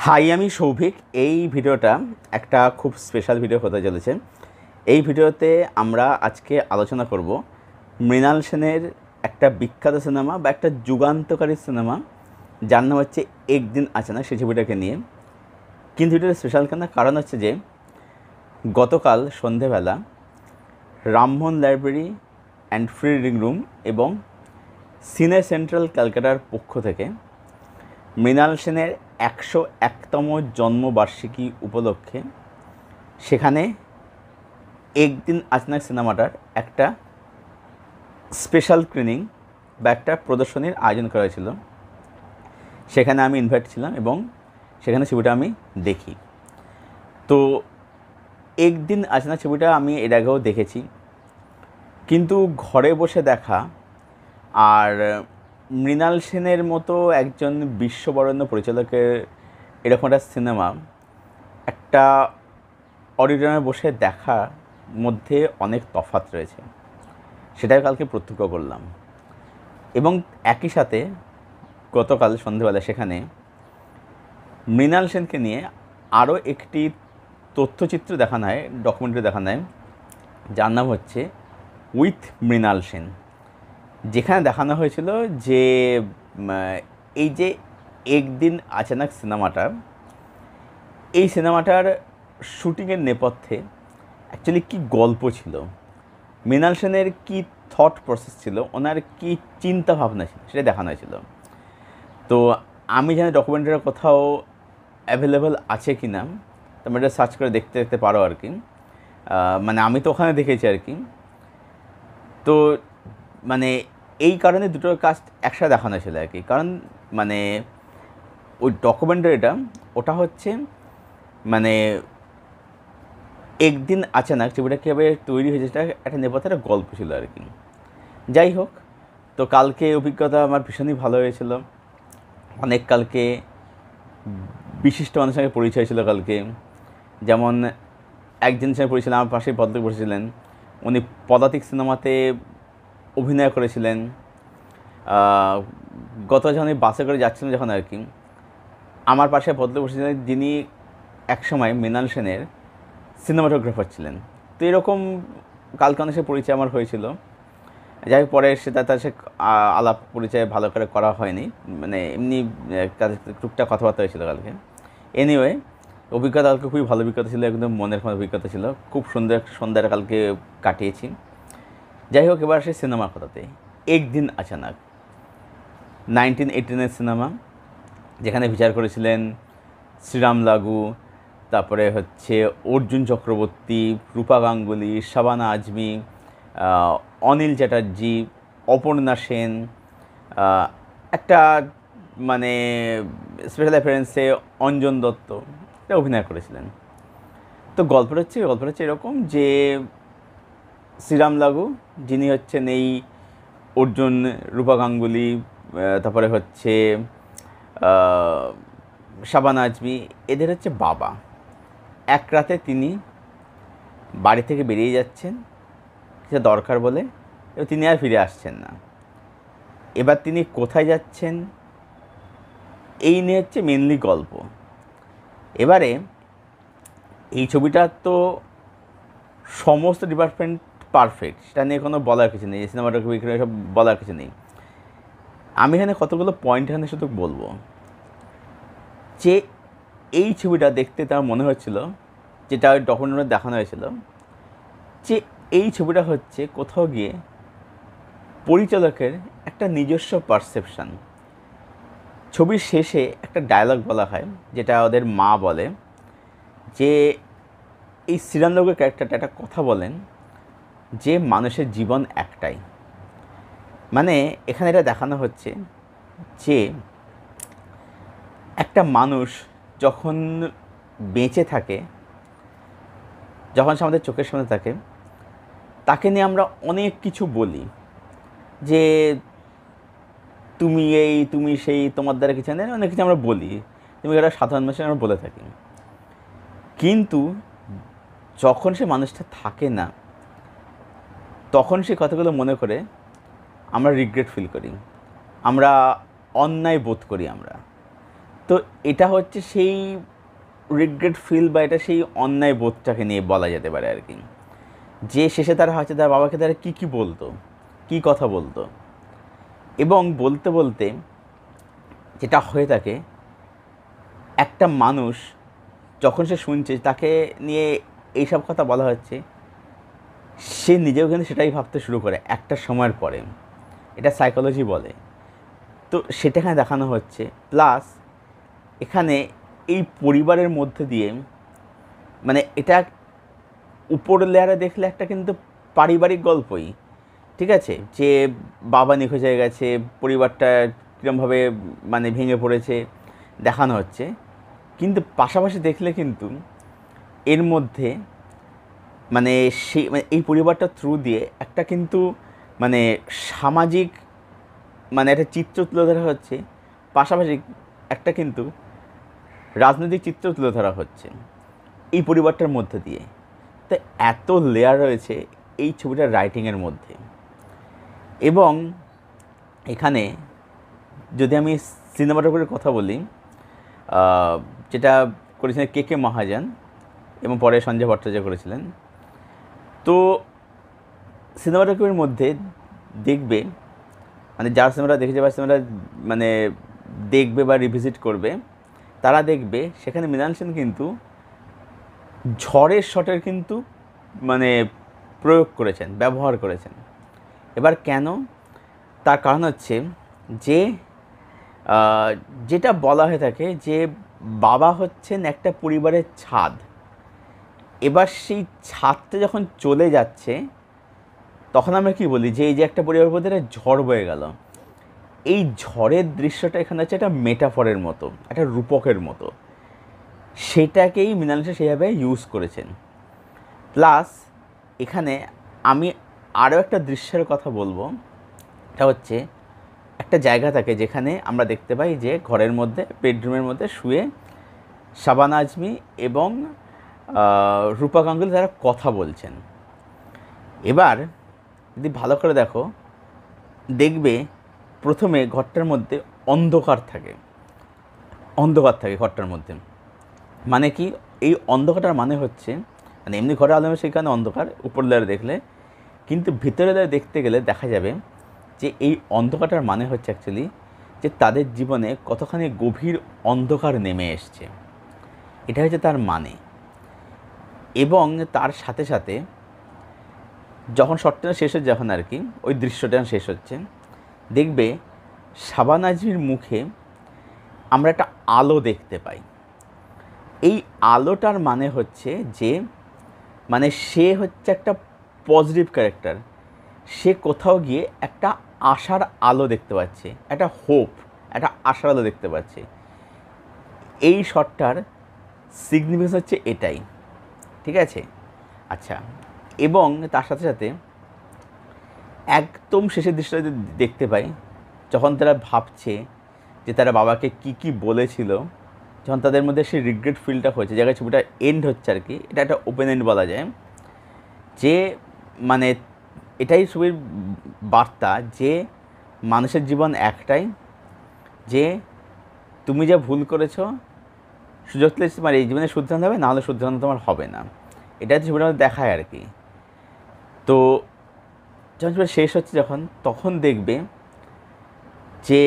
High, আমি সৌভিক। এই ভিডিওটা একটা খুব স্পেশাল ভিডিও হতে চলেছে। এই ভিডিওতে আমরা আজকে আলোচনা করব মৃণাল সেনের একটা বিখ্যাত সিনেমা বা একটা যুগান্তকারী সিনেমা, যার নাম হচ্ছে এক দিন আচানক, সেই ছবিটাকে নিয়ে। কিন্তু ভিডিওটা স্পেশাল কেন? কারণ হচ্ছে যে গতকাল সন্ধেবেলা Rammohan library and free reading room এবং সিনে সেন্ট্রাল ক্যালকাটার পক্ষ থেকে মৃণাল সেনের 101তম জন্মবার্ষিকী উপলক্ষে সেখানে একদিন আচানক সিনেমাটার একটা স্পেশাল স্ক্রিনিং বা একটা প্রদর্শনীর আয়োজন করা হয়েছিল। সেখানে আমি ইনভাইট ছিলাম এবং সেখানে ছবিটা আমি দেখি। তো একদিন আচানক ছবিটা আমি এর আগেও দেখেছি, কিন্তু ঘরে বসে দেখা আর মৃণাল সেনের মতো একজন বিশ্ববরেণ্য পরিচালকের এরকম একটা সিনেমা একটা অডিটোরিয়ামে বসে দেখার মধ্যে অনেক তফাৎ রয়েছে, সেটাই কালকে প্রত্যক্ষ করলাম। এবং একই সাথে গতকাল সন্ধ্যেবেলা সেখানে মৃণাল সেনকে নিয়ে আরও একটি তথ্যচিত্র দেখানো হয়, ডকুমেন্টারি দেখানো হয়, যার নাম হচ্ছে উইথ মৃণাল সেন। যেখানে দেখানো হয়েছিল যে এই যে একদিন আচানক সিনেমাটা, এই সিনেমাটার শুটিংয়ের নেপথ্যে অ্যাকচুয়ালি কী গল্প ছিল, মৃণাল সেনের কী থট প্রসেস ছিল, ওনার কী চিন্তা ভাবনা ছিল, সেটা দেখানো হয়েছিল। তো আমি জানি ডকুমেন্টারিটা কোথাও অ্যাভেলেবেল আছে কি না, তোমরা এটা সার্চ করে দেখতে দেখতে পারো আর কি। মানে আমি তো ওখানে দেখেছি আর কি। তো মানে এই কারণে দুটো কাস্ট একসাথে দেখানো ছিল আর কি। কারণ মানে ওই ডকুমেন্টারিটা ওটা হচ্ছে মানে একদিন আচানক ছবিটা কীভাবে তৈরি হয়েছে সেটা একটা নেপথ্যে একটা গল্প ছিল আর কি। যাই হোক, তো কালকে অভিজ্ঞতা আমার ভীষণই ভালো হয়েছিল। অনেক কালকে বিশিষ্ট মানুষের সঙ্গে পরিচয় ছিল কালকে। যেমন একজনের সঙ্গে পরিচয়, আমার পাশেই ভদ্রলোক বসেছিলেন, উনি পদাতিক সিনেমাতে অভিনয় করেছিলেন। গত যখন আমি বাসে করে যাচ্ছিলাম যখন আর কি, আমার পাশে ভদ্রলোক বসেছিলেন যিনি একসময় মৃণাল সেনের সিনেমাটোগ্রাফার ছিলেন। তো এরকম কালকে অনেক সে পরিচয় আমার হয়েছিল। যাই হোক, পরে সেটা তার সে আলাপ পরিচয় ভালো করে করা হয়নি, মানে এমনি টুকটাক কথাবার্তা হয়েছিল কালকে। এনিওয়ে, অভিজ্ঞতা কালকে খুবই ভালো অভিজ্ঞতা ছিল, একদম মনের কোনো অভিজ্ঞতা ছিল। খুব সুন্দর সন্ধ্যাটা কালকে কাটিয়েছি। যাই হোক, এবার আসে সিনেমার কথাতে। একদিন আচানক 1989 সিনেমা, যেখানে বিচার করেছিলেন শ্রীরাম লাগু, তারপরে হচ্ছে অর্জুন চক্রবর্তী, রূপা গাঙ্গুলি, শাবানা আজমি, অনিল চ্যাটার্জি, অপর্ণা সেন, একটা মানে স্পেশাল অ্যাপিয়ারেন্সে অঞ্জন দত্ত এটা অভিনয় করেছিলেন। তো গল্পটা হচ্ছে এরকম যে শ্রীরাম লাগু, যিনি হচ্ছেন এই অর্জুন, রূপা গাঙ্গুলি, তারপরে হচ্ছে শাবানা আজমি, এদের হচ্ছে বাবা। এক রাতে তিনি বাড়ি থেকে বেরিয়ে যাচ্ছেন কিছু দরকার বলে, এবং তিনি আর ফিরে আসছেন না। এবার তিনি কোথায় যাচ্ছেন এই নিয়ে হচ্ছে মেনলি গল্প। এবারে এই ছবিটা তো সমস্ত ডিপার্টমেন্ট পারফেক্ট, সেটা নিয়ে কোনো বলার কিছু নেই, সিনেমাটোগ্রাফি সব বলার কিছু নেই। আমি এখানে কতগুলো পয়েন্ট এখানে শুধু বলবো যে এই ছবিটা দেখতে তার মনে হচ্ছিল, যেটা ওই ডকুমেন্টারিতে দেখানো হয়েছিল, যে এই ছবিটা হচ্ছে কোথাও গিয়ে পরিচালকের একটা নিজস্ব পারসেপশান। ছবির শেষে একটা ডায়লগ বলা হয়, যেটা ওদের মা বলে, যে এই শ্রীরাম লাগুর ক্যারেক্টারটা একটা কথা বলেন যে মানুষের জীবন একটাই। মানে এখানে এটা দেখানো হচ্ছে যে একটা মানুষ যখন বেঁচে থাকে, যখন সে আমাদের চোখের সামনে থাকে, তাকে নিয়ে আমরা অনেক কিছু বলি, যে তুমি এই, তুমি সেই, তোমার দ্বারা কিছু নেই, অনেক কিছু আমরা বলি, তুমি একটা সাধারণ মানুষের আমরা বলে থাকি। কিন্তু যখন সে মানুষটা থাকে না, তখন সে কথাগুলো মনে করে আমরা রিগ্রেট ফিল করি, আমরা অন্যায় বোধ করি আমরা। তো এটা হচ্ছে সেই রিগ্রেট ফিল বা এটা সেই অন্যায় বোধটাকে নিয়ে বলা যেতে পারে আর কি, যে শেষে তারা হচ্ছে তার বাবাকে তারা কী বলতো, কী কথা বলতো, এবং বলতে বলতে যেটা হয়ে থাকে, একটা মানুষ যখন সে শুনছে তাকে নিয়ে এইসব কথা বলা হচ্ছে, সে নিজেও কিন্তু সেটাই ভাবতে শুরু করে একটা সময়ের পরে। এটা সাইকোলজি বলে। তো সেটা এখানে দেখানো হচ্ছে। প্লাস এখানে এই পরিবারের মধ্যে দিয়ে, মানে এটা উপর লেয়ারে দেখলে একটা কিন্তু পারিবারিক গল্পই, ঠিক আছে, যে বাবা নিখোঁজ হয়ে গেছে, পরিবারটা কীরকমভাবে মানে ভেঙে পড়েছে দেখানো হচ্ছে। কিন্তু পাশাপাশি দেখলে কিন্তু এর মধ্যে মানে সেই মানে এই পরিবারটার থ্রু দিয়ে একটা কিন্তু মানে সামাজিক মানে একটা চিত্র তুলে ধরা হচ্ছে, পাশাপাশি একটা কিন্তু রাজনৈতিক চিত্র তুলে ধরা হচ্ছে এই পরিবারটার মধ্যে দিয়ে। তো এত লেয়ার রয়েছে এই ছবিটার রাইটিংয়ের মধ্যে। এবং এখানে যদি আমি সিনেমাটোগ্রাফির কথা বলি, যেটা করেছিলেন কে মহাজন এবং পরে সঞ্জয় ভট্টাচার্য করেছিলেন। তো সিনেমাটোগ্রাফির মধ্যে দেখবে, মানে যারা সিনেমাটা দেখেছে বা সিনেমাটা মানে দেখবে বা রিভিজিট করবে, তারা দেখবে সেখানে মৃণাল সেন কিন্তু ঝড়ের শটের কিন্তু মানে প্রয়োগ করেছেন, ব্যবহার করেছেন। এবার কেন? তার কারণ হচ্ছে যে যেটা বলা হয়ে থাকে যে বাবা হচ্ছেন একটা পরিবারের ছাদ। এবার সেই ছাদটা যখন চলে যাচ্ছে তখন আমরা কী বলি, যে এই যে একটা পরিবারের মধ্যে একটা ঝড় বয়ে গেল, এই ঝড়ের দৃশ্যটা এখানে হচ্ছে একটা মেটাফরের মতো, একটা রূপকের মতো। সেটাকেই মৃণাল সেন সেইভাবে ইউজ করেছেন। প্লাস এখানে আমি আরও একটা দৃশ্যের কথা বলবো। এটা হচ্ছে একটা জায়গা থাকে যেখানে আমরা দেখতে পাই যে ঘরের মধ্যে বেডরুমের মধ্যে শুয়ে শাবানা আজমি এবং রূপা গাঙ্গুলি তারা কথা বলছেন। এবার যদি ভালো করে দেখবে প্রথমে ঘরটার মধ্যে অন্ধকার থাকে ঘরটার মধ্যে। মানে কি, এই অন্ধকারটার মানে হচ্ছে, মানে এমনি ঘরে আলো সেখানে অন্ধকার উপর লেয়ারে দেখলে, কিন্তু ভিতরে লেয়ারে দেখতে গেলে দেখা যাবে যে এই অন্ধকারটার মানে হচ্ছে অ্যাকচুয়ালি যে তাদের জীবনে কতখানি গভীর অন্ধকার নেমে এসছে, এটা হচ্ছে তার মানে। এবং তার সাথে সাথে যখন শটটা শেষ হচ্ছে, যখন আর কি ওই দৃশ্যটা শেষ হচ্ছে, দেখবে শাবানা আজমির মুখে আমরা একটা আলো দেখতে পাই। এই আলোটার মানে হচ্ছে যে মানে সে হচ্ছে একটা পজিটিভ ক্যারেক্টার, সে কোথাও গিয়ে একটা আশার আলো দেখতে পাচ্ছে, একটা হোপ, একটা আশার আলো দেখতে পাচ্ছে। এই শটটার সিগনিফিকেন্স হচ্ছে এটাই, ঠিক আছে? আচ্ছা, এবং তার সাথে সাথে একদম শেষের দৃশ্যটা দেখতে পাই, যখন তারা ভাবছে যে তারা বাবাকে কি বলেছিল, যখন তাদের মধ্যে সেই রিগ্রেট ফিলটা হয়েছে, জায়গায় ছবিটা এন্ড হচ্ছে আর কি। এটা একটা ওপেন এন্ড বলা যায়, যে মানে এটাই ছবির বার্তা যে মানুষের জীবন একটাই, যে তুমি যা ভুল করেছো সুযোগ পেলে তোমার এই জীবনে শুধরাতে হবে, নাহলে শুধরানো তোমার হবে না। এটা ছবিটা দেখায় আর কি। তো যখন ছবিটা শেষ হচ্ছে যখন, তখন দেখবে যে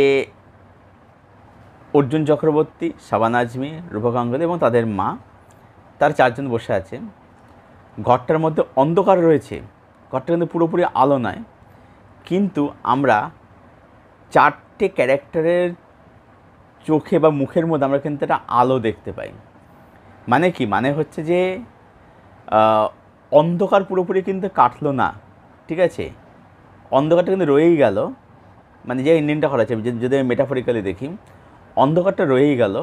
অর্জুন চক্রবর্তী, শাবানা আজমি, রূপা গাঙ্গুলি এবং তাদের মা, তার চারজন বসে আছে। ঘরটার মধ্যে অন্ধকার রয়েছে, ঘরটা কিন্তু পুরোপুরি আলো নয়, কিন্তু আমরা চারটে ক্যারেক্টারের চোখে বা মুখের মধ্যে আমরা কিন্তু একটা আলো দেখতে পাই। মানে কি, মানে হচ্ছে যে অন্ধকার পুরোপুরি কিন্তু কাটলো না, ঠিক আছে, অন্ধকারটা কিন্তু রয়েই গেল। মানে যে ইন্ডিয়ানটা করা আছে, যদি আমি মেটাফরিক্যালি দেখি, অন্ধকারটা রয়েই গেল,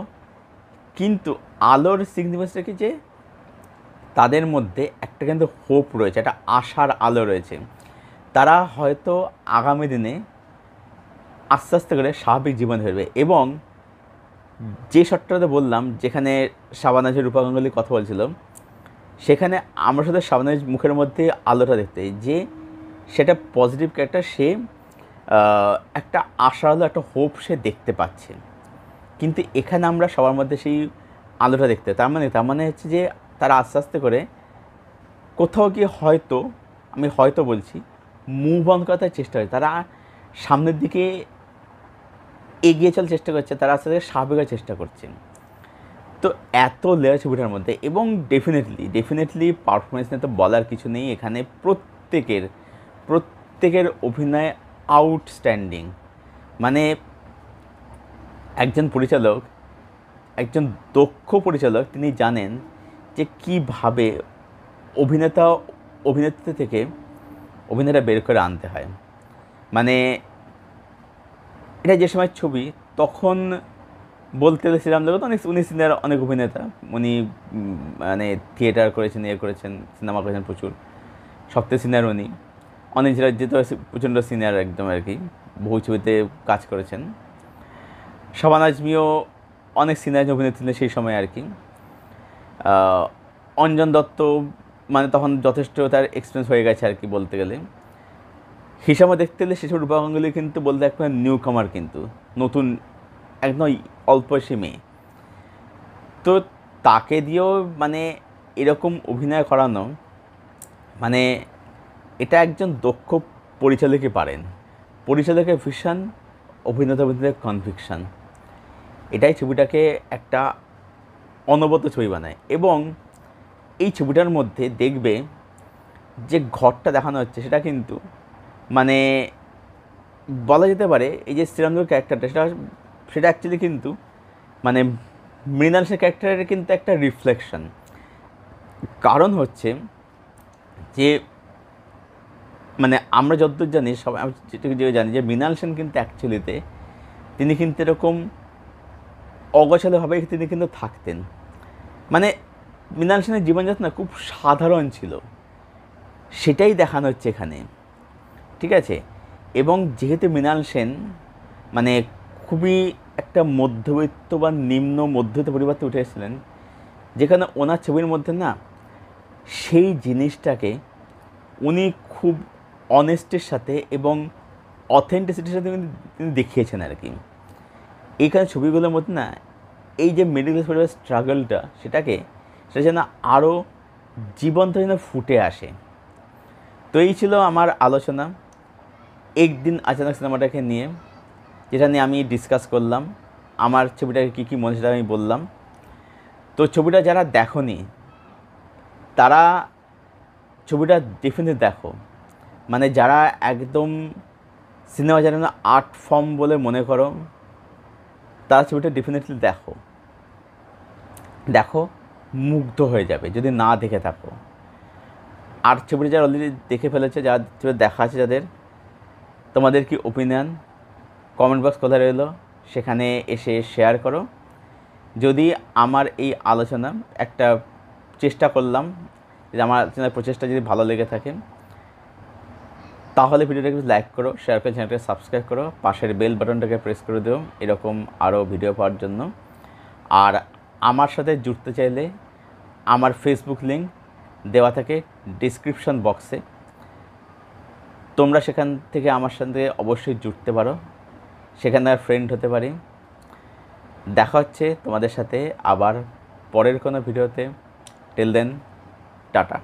কিন্তু আলোর সিগনিফিকেন্সটা কি, যে তাদের মধ্যে একটা কিন্তু হোপ রয়েছে, একটা আশার আলো রয়েছে। তারা হয়তো আগামী দিনে আস্তে আস্তে করে স্বাভাবিক জীবন ফিরবে। এবং যে শটটাতে বললাম যেখানে শাবানা আজমি, রূপা গাঙ্গুলি কথা বলছিল, সেখানে আমরা শুধু শাবানা আজমির মুখের মধ্যে আলোটা দেখতে, যে সেটা পজিটিভ ক্যারেক্টার, সে একটা আশার আলো, একটা হোপ সে দেখতে পাচ্ছে। কিন্তু এখানে আমরা সবার মধ্যে সেই আলোটা দেখতে, তার মানে হচ্ছে যে তারা আস্তে আস্তে করে কোথাও গিয়ে হয়তো, আমি হয়তো বলছি, মুভ অন করার চেষ্টা হয়, তারা সামনের দিকে এগিয়ে চলার চেষ্টা করছে, তারা আস্তে আস্তে স্বাভাবিক হওয়ার চেষ্টা করছে। তো এত লেয়ার ছবিটার মধ্যে, এবং ডেফিনেটলি পারফরমেন্স নিয়ে তো বলার কিছু নেই, এখানে প্রত্যেকের অভিনয় আউটস্ট্যান্ডিং। মানে একজন পরিচালক, একজন দক্ষ পরিচালক, তিনি জানেন যে কীভাবে অভিনেত্রী থেকে অভিনেতা বের করে আনতে হয়। মানে এটা যে সময় ছবি, তখন বলতে গেলে শ্রীরাম জগৎ উনি সিনিয়র অনেক অভিনেতা, উনি মানে থিয়েটার করেছেন, করেছেন, সিনেমা করেছেন প্রচুর, সবথেকে সিনিয়র উনি। অনেক যেহেতু প্রচণ্ড সিনিয়র একদম আর কি, বহু ছবিতে কাজ করেছেন। শাবানা আজমিও অনেক সিনিয়র অভিনেত্রী ছিলেন সেই সময় আর কি। অঞ্জন দত্ত মানে তখন যথেষ্ট তার এক্সপিরিয়েন্স হয়ে গেছে আর কি বলতে গেলে। হিসাবে দেখতে গেলে সেসব রূপা গাঙ্গুলি কিন্তু বলতে একটা নিউ কামার, কিন্তু নতুন একদম অল্প বয়সী মেয়ে। তো তাকে দিয়েও মানে এরকম অভিনয় করানো, মানে এটা একজন দক্ষ পরিচালকই পারেন। পরিচালকের ভিশন, অভিনেতাদের কনভিকশন, এটাই ছবিটাকে একটা অনবদ্য ছবি বানায়। এবং এই ছবিটার মধ্যে দেখবে যে ঘরটা দেখানো হচ্ছে, সেটা কিন্তু মানে বলা যেতে পারে এই যে শ্রীরামজোর ক্যারেক্টারটা, সেটা অ্যাকচুয়ালি কিন্তু মানে মৃণাল সেনের ক্যারেক্টারের কিন্তু একটা রিফ্লেকশন। কারণ হচ্ছে যে মানে আমরা যতদূর জানি, সবাই আমি যেটুকু জানি যে মৃণাল সেন কিন্তু অ্যাকচুয়ালিতে তিনি কিন্তু এরকম অগোছালোভাবে তিনি কিন্তু থাকতেন। মানে মৃণাল সেনের জীবনযাত্রা খুব সাধারণ ছিল, সেটাই দেখানো হচ্ছে এখানে, ঠিক আছে। এবং যেহেতু মৃণাল সেন মানে খুবই একটা মধ্যবিত্ত বা নিম্ন মধ্যবিত্ত পরিবার উঠে এসেছিলেন, যেখানে ওনার ছবির মধ্যে না সেই জিনিসটাকে উনি খুব অনেস্টের সাথে এবং অথেন্টিসিটির সাথে তিনি দেখিয়েছেন আর কি। এইখানে ছবিগুলোর মধ্যে না এই যে মিডল ক্লাস পরিবারের স্ট্রাগলটা, সেটা যেন আরও জীবন্ত যেন ফুটে আসে। তো এই ছিল আমার আলোচনা একদিন আচানক সিনেমাটাকে নিয়ে, যেটা নিয়ে আমি ডিসকাস করলাম, আমার ছবিটাকে কী কী মনে সেটা আমি বললাম। তো ছবিটা যারা দেখোনি তারা ছবিটা ডেফিনেটলি দেখো। মানে যারা একদম সিনেমা যেন আর্ট ফর্ম বলে মনে করো, তারা ছবিটা ডেফিনেটলি দেখো, মুগ্ধ হয়ে যাবে যদি না দেখে থাকো। আর ছবিটা যারা অলরেডি দেখে ফেলেছে, যারা ছবি দেখা আছে যাদের, তোমাদের কি ওপিনিয়ন কমেন্ট বক্স কোথায় রইলো, সেখানে এসে শেয়ার করো। যদি আমার এই আলোচনা একটা চেষ্টা করলাম, যদি আমার আলোচনার প্রচেষ্টা যদি ভালো লেগে থাকে, তাহলে ভিডিওটাকে লাইক করো, শেয়ার করে চ্যানেলটাকে সাবস্ক্রাইব করো, পাশের বেল বাটনটাকে প্রেস করে দিও এরকম আরও ভিডিও পাওয়ার জন্য। আর আমার সাথে জুড়তে চাইলে আমার ফেসবুক লিঙ্ক দেওয়া থাকে ডিসক্রিপশন বক্সে, তোমরা সেখান থেকে আমার সাথে অবশ্যই জুড়তে পারো, সেখানে আর ফ্রেন্ড হতে পারি। দেখা হচ্ছে তোমাদের সাথে আবার পরের কোনো ভিডিওতে। Till then, tata.